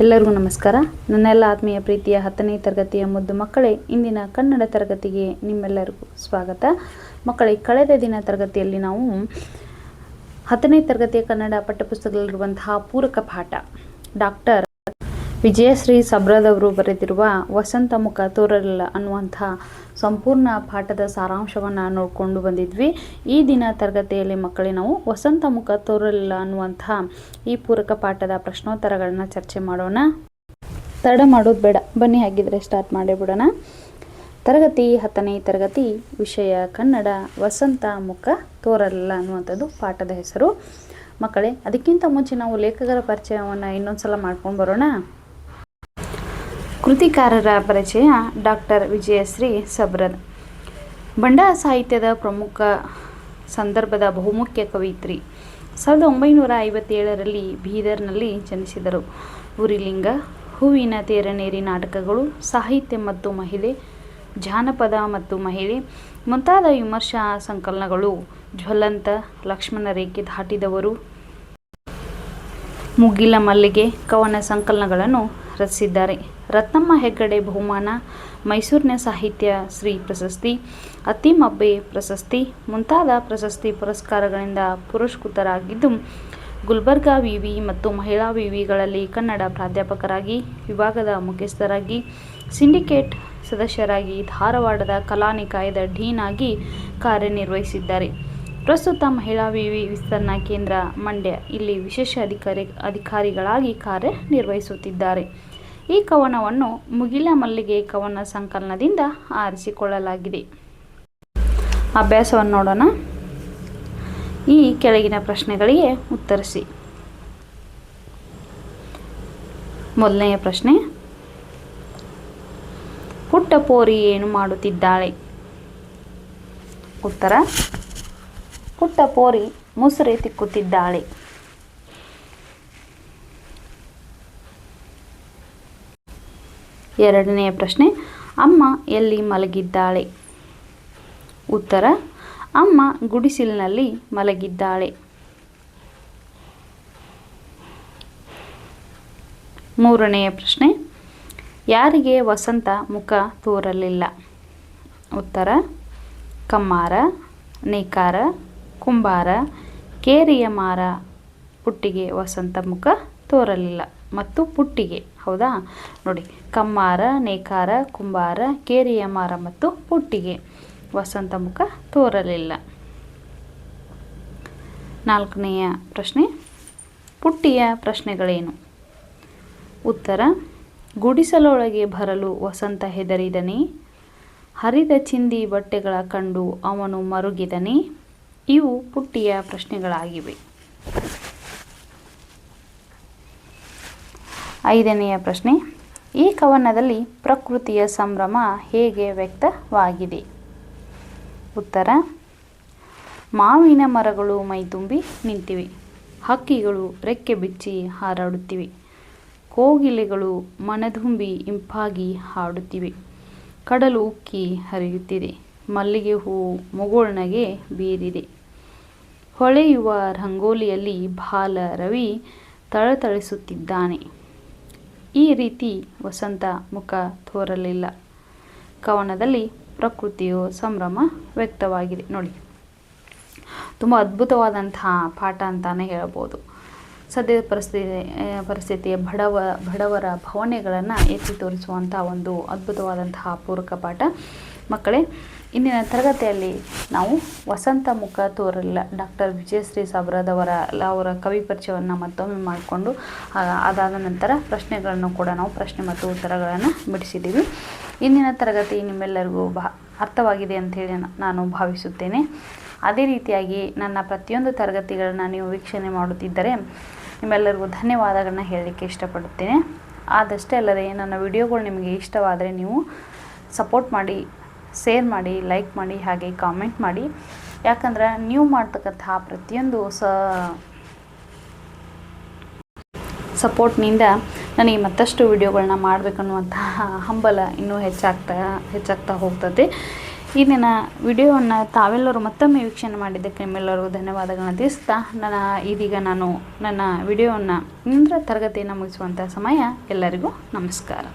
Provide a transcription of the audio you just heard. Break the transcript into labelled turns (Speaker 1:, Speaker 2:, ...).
Speaker 1: ಎಲ್ಲರಿಗೂ ನಮಸ್ಕಾರ. ನನ್ನೆಲ್ಲ ಆತ್ಮೀಯ ಪ್ರೀತಿಯ 10ನೇ ತರಗತಿಯ ಮುದ್ದು ಮಕ್ಕಳೇ, ಇಂದಿನ ಕನ್ನಡ ತರಗತಿಗೆ ನಿಮ್ಮೆಲ್ಲರಿಗೂ ಸ್ವಾಗತ. ಮಕ್ಕಳೇ, ಕಳೆದ ದಿನ ತರಗತಿಯಲ್ಲಿ ನಾವು 10ನೇ ತರಗತಿಯ ಕನ್ನಡ ಪಠ್ಯಪುಸ್ತಕದಲ್ಲಿರುವಂತಹ ಪೂರಕ ಪಾಠ ಡಾಕ್ಟರ್ ವಿಜಯಶ್ರೀ ಸಬ್ರದವರು ಬರೆದಿರುವ ವಸಂತ ಮುಖ ತೋರಲಿಲ್ಲ ಅನ್ನುವಂತಹ ಸಂಪೂರ್ಣ ಪಾಠದ ಸಾರಾಂಶವನ್ನು ನೋಡಿಕೊಂಡು ಬಂದಿದ್ವಿ. ಈ ದಿನ ತರಗತಿಯಲ್ಲಿ ಮಕ್ಕಳೇ ನಾವು ವಸಂತ ಮುಖ ತೋರಲಿಲ್ಲ ಅನ್ನುವಂತಹ ಈ ಪೂರಕ ಪಾಠದ ಪ್ರಶ್ನೋತ್ತರಗಳನ್ನ ಚರ್ಚೆ ಮಾಡೋಣ. ತಡ ಮಾಡೋದು ಬೇಡ, ಬನ್ನಿ ಹಾಗಿದ್ರೆ ಸ್ಟಾರ್ಟ್ ಮಾಡಿಬಿಡೋಣ. ತರಗತಿ 10ನೇ ತರಗತಿ, ವಿಷಯ ಕನ್ನಡ, ವಸಂತ ಮುಖ ತೋರಲಿಲ್ಲ ಅನ್ನುವಂಥದ್ದು ಪಾಠದ ಹೆಸರು. ಮಕ್ಕಳೇ, ಅದಕ್ಕಿಂತ ಮುಂಚೆ ನಾವು ಲೇಖಕರ ಪರಿಚಯವನ್ನು ಇನ್ನೊಂದು ಸಲ ಮಾಡ್ಕೊಂಡು ಬರೋಣ. ಕೃತಿಕಾರರ ಪರಿಚಯ: ಡಾಕ್ಟರ್ ವಿಜಯಶ್ರೀ ಸಬ್ರದ್. ಬಂಡಾಯ ಸಾಹಿತ್ಯದ ಪ್ರಮುಖ ಸಂದರ್ಭದ ಬಹುಮುಖ್ಯ ಕವಯಿತ್ರಿ. 1957ರಲ್ಲಿ ಬೀದರ್ನಲ್ಲಿ ಜನಿಸಿದರು. ಉರಿಲಿಂಗ, ಹೂವಿನ ತೇರನೇರಿ ನಾಟಕಗಳು, ಸಾಹಿತ್ಯ ಮತ್ತು ಮಹಿಳೆ, ಜಾನಪದ ಮತ್ತು ಮಹಿಳೆ ಮುಂತಾದ ವಿಮರ್ಶಾ ಸಂಕಲನಗಳು, ಜ್ವಲಂತ, ಲಕ್ಷ್ಮಣ ರೇಖೆ ದಾಟಿದವರು, ಮುಗಿಲ ಮಲ್ಲಿಗೆ ಕವನ ಸಂಕಲನಗಳನ್ನು ರಚಿಸಿದ್ದಾರೆ. ರತ್ನಮ್ಮ ಹೆಗ್ಗಡೆ ಬಹುಮಾನ, ಮೈಸೂರಿನ ಸಾಹಿತ್ಯ ಶ್ರೀ ಪ್ರಶಸ್ತಿ, ಅತ್ತಿಮಬ್ಬೆ ಪ್ರಶಸ್ತಿ ಮುಂತಾದ ಪ್ರಶಸ್ತಿ ಪುರಸ್ಕಾರಗಳಿಂದ ಪುರಸ್ಕೃತರಾಗಿದ್ದು, ಗುಲ್ಬರ್ಗಾ ವಿವಿ ಮತ್ತು ಮಹಿಳಾ ವಿವಿಗಳಲ್ಲಿ ಕನ್ನಡ ಪ್ರಾಧ್ಯಾಪಕರಾಗಿ, ವಿಭಾಗದ ಮುಖ್ಯಸ್ಥರಾಗಿ, ಸಿಂಡಿಕೇಟ್ ಸದಸ್ಯರಾಗಿ, ಧಾರವಾಡದ ಕಲಾ ನಿಕಾಯದ ಡೀನ್ ಆಗಿ ಕಾರ್ಯನಿರ್ವಹಿಸಿದ್ದಾರೆ. ಪ್ರಸ್ತುತ ಮಹಿಳಾ ವಿವಿ ವಿಸ್ತರಣಾ ಕೇಂದ್ರ ಮಂಡ್ಯ ಇಲ್ಲಿ ವಿಶೇಷ ಅಧಿಕಾರಿಗಳಾಗಿ ಕಾರ್ಯನಿರ್ವಹಿಸುತ್ತಿದ್ದಾರೆ. ಈ ಕವನವನ್ನು ಮುಗಿಲ ಮಲ್ಲಿಗೆ ಕವನ ಸಂಕಲನದಿಂದ ಆರಿಸಿಕೊಳ್ಳಲಾಗಿದೆ. ಅಭ್ಯಾಸವನ್ನು ನೋಡೋಣ. ಈ ಕೆಳಗಿನ ಪ್ರಶ್ನೆಗಳಿಗೆ ಉತ್ತರಿಸಿ. ಮೊದಲನೆಯ ಪ್ರಶ್ನೆ: ಪುಟ್ಟ ಪೋರಿ ಏನು ಮಾಡುತ್ತಿದ್ದಾಳೆ? ಉತ್ತರ: ಪುಟ್ಟ ಪೋರಿ ಮುಸುರೆ ತಿಕ್ಕುತ್ತಿದ್ದಾಳೆ. ಎರಡನೆಯ ಪ್ರಶ್ನೆ: ಅಮ್ಮ ಎಲ್ಲಿ ಮಲಗಿದ್ದಾಳೆ? ಉತ್ತರ: ಅಮ್ಮ ಗುಡಿಸಿಲಿನಲ್ಲಿ ಮಲಗಿದ್ದಾಳೆ. ಮೂರನೆಯ ಪ್ರಶ್ನೆ: ಯಾರಿಗೆ ವಸಂತ ಮುಖ ತೋರಲಿಲ್ಲ? ಉತ್ತರ: ಕಮ್ಮಾರ, ನೇಕಾರ, ಕುಂಬಾರ, ಕೇರಿಯ ಮಾರ. ಪುಟ್ಟಿಗೆ ವಸಂತ ಮುಖ ತೋರಲಿಲ್ಲ ಮತ್ತು ಪುಟ್ಟಿಗೆ, ಹೌದಾ? ನೋಡಿ, ಕಮ್ಮಾರ, ನೇಕಾರ, ಕುಂಬಾರ, ಕೇರಿಯ ಮಾರ ಮತ್ತು ಪುಟ್ಟಿಗೆ ವಸಂತ ಮುಖ ತೋರಲಿಲ್ಲ. ನಾಲ್ಕನೆಯ ಪ್ರಶ್ನೆ: ಪುಟ್ಟಿಯ ಪ್ರಶ್ನೆಗಳೇನು? ಉತ್ತರ: ಗುಡಿಸಲೊಳಗೆ ಬರಲು ವಸಂತ ಹೆದರಿದನೇ, ಹರಿದ ಚಿಂದಿ ಬಟ್ಟೆಗಳ ಕಂಡು ಅವನು ಮರುಗಿದನೇ. ಇವು ಪುಟ್ಟಿಯ ಪ್ರಶ್ನೆಗಳಾಗಿವೆ. ಐದನೆಯ ಪ್ರಶ್ನೆ: ಈ ಕವನದಲ್ಲಿ ಪ್ರಕೃತಿಯ ಸಂಭ್ರಮ ಹೇಗೆ ವ್ಯಕ್ತವಾಗಿದೆ? ಉತ್ತರ: ಮಾವಿನ ಮರಗಳು ಮೈತುಂಬಿ ನಿಂತಿವೆ, ಹಕ್ಕಿಗಳು ರೆಕ್ಕೆ ಬಿಚ್ಚಿ ಹಾರಾಡುತ್ತಿವೆ, ಕೋಗಿಲೆಗಳು ಮನದುಂಬಿ ಇಂಪಾಗಿ ಹಾಡುತ್ತಿವೆ, ಕಡಲು ಉಕ್ಕಿ ಹರಿಯುತ್ತಿದೆ, ಮಲ್ಲಿಗೆ ಹೂವು ಮುಗುಳ್ನಗೆ ಬೀರಿದೆ, ಹೊಳೆಯುವ ರಂಗೋಲಿಯಲ್ಲಿ ಬಾಲ ರವಿ ಥಳಥಳಿಸುತ್ತಿದ್ದಾನೆ. ಈ ರೀತಿ ವಸಂತ ಮುಖ ತೋರಲಿಲ್ಲ ಕವನದಲ್ಲಿ ಪ್ರಕೃತಿಯು ಸಂಭ್ರಮ ವ್ಯಕ್ತವಾಗಿದೆ. ನೋಡಿ, ತುಂಬ ಅದ್ಭುತವಾದಂತಹ ಪಾಠ ಅಂತಾನೆ ಹೇಳ್ಬೋದು. ಸದ್ಯದ ಪರಿಸ್ಥಿತಿಯ ಬಡವರ ಭಾವನೆಗಳನ್ನು ಎತ್ತಿ ತೋರಿಸುವಂಥ ಒಂದು ಅದ್ಭುತವಾದಂತಹ ಪೂರಕ ಪಾಠ. ಮಕ್ಕಳೇ, ಇಂದಿನ ತರಗತಿಯಲ್ಲಿ ನಾವು ವಸಂತ ಮುಖ ತೋರಲಿಲ್ಲ ಡಾಕ್ಟರ್ ವಿಜಯಶ್ರೀ ಅವರ ಕವಿ ಪರಿಚಯವನ್ನು ಮತ್ತೊಮ್ಮೆ ಮಾಡಿಕೊಂಡು, ಅದಾದ ನಂತರ ಪ್ರಶ್ನೆಗಳನ್ನು ಕೂಡ ನಾವು ಪ್ರಶ್ನೆ ಮತ್ತು ಉತ್ತರಗಳನ್ನು ಬಿಡಿಸಿದ್ದೀವಿ. ಇಂದಿನ ತರಗತಿ ನಿಮ್ಮೆಲ್ಲರಿಗೂ ಅರ್ಥವಾಗಿದೆ ಅಂಥೇಳಿ ನಾನು ಭಾವಿಸುತ್ತೇನೆ. ಅದೇ ರೀತಿಯಾಗಿ ನನ್ನ ಪ್ರತಿಯೊಂದು ತರಗತಿಗಳನ್ನು ನೀವು ವೀಕ್ಷಣೆ ಮಾಡುತ್ತಿದ್ದರೆ ನಿಮ್ಮೆಲ್ಲರಿಗೂ ಧನ್ಯವಾದಗಳನ್ನ ಹೇಳಲಿಕ್ಕೆ ಇಷ್ಟಪಡುತ್ತೇನೆ. ಆದಷ್ಟೇ ಅಲ್ಲದೆ ನನ್ನ ವಿಡಿಯೋಗಳು ನಿಮಗೆ ಇಷ್ಟವಾದರೆ ನೀವು ಸಪೋರ್ಟ್ ಮಾಡಿ, ಶೇರ್ ಮಾಡಿ, ಲೈಕ್ ಮಾಡಿ, ಹಾಗೆ ಕಾಮೆಂಟ್ ಮಾಡಿ. ಯಾಕಂದ್ರೆ ನೀವು ಮಾಡ್ತಕ್ಕಂತಹ ಪ್ರತಿಯೊಂದು ಸಪೋರ್ಟ್ನಿಂದ ನನಗೆ ಮತ್ತಷ್ಟು ವಿಡಿಯೋಗಳನ್ನ ಮಾಡಬೇಕನ್ನುವಂತಹ ಹಂಬಲ ಇನ್ನೂ ಹೆಚ್ಚಾಗ್ತಾ ಹೋಗ್ತದೆ. ಈ ದಿನ ವಿಡಿಯೋವನ್ನು ತಾವೆಲ್ಲರೂ ಮತ್ತೊಮ್ಮೆ ವೀಕ್ಷಣೆ ಮಾಡಿದ್ದಕ್ಕೆ ನಿಮ್ಮೆಲ್ಲರಿಗೂ ಧನ್ಯವಾದಗಳನ್ನು ತಿಳಿಸ್ತಾ ಇದೀಗ ನಾನು ನನ್ನ ವಿಡಿಯೋವನ್ನು ತರಗತಿಯನ್ನು ಮುಗಿಸುವಂಥ ಸಮಯ. ಎಲ್ಲರಿಗೂ ನಮಸ್ಕಾರ.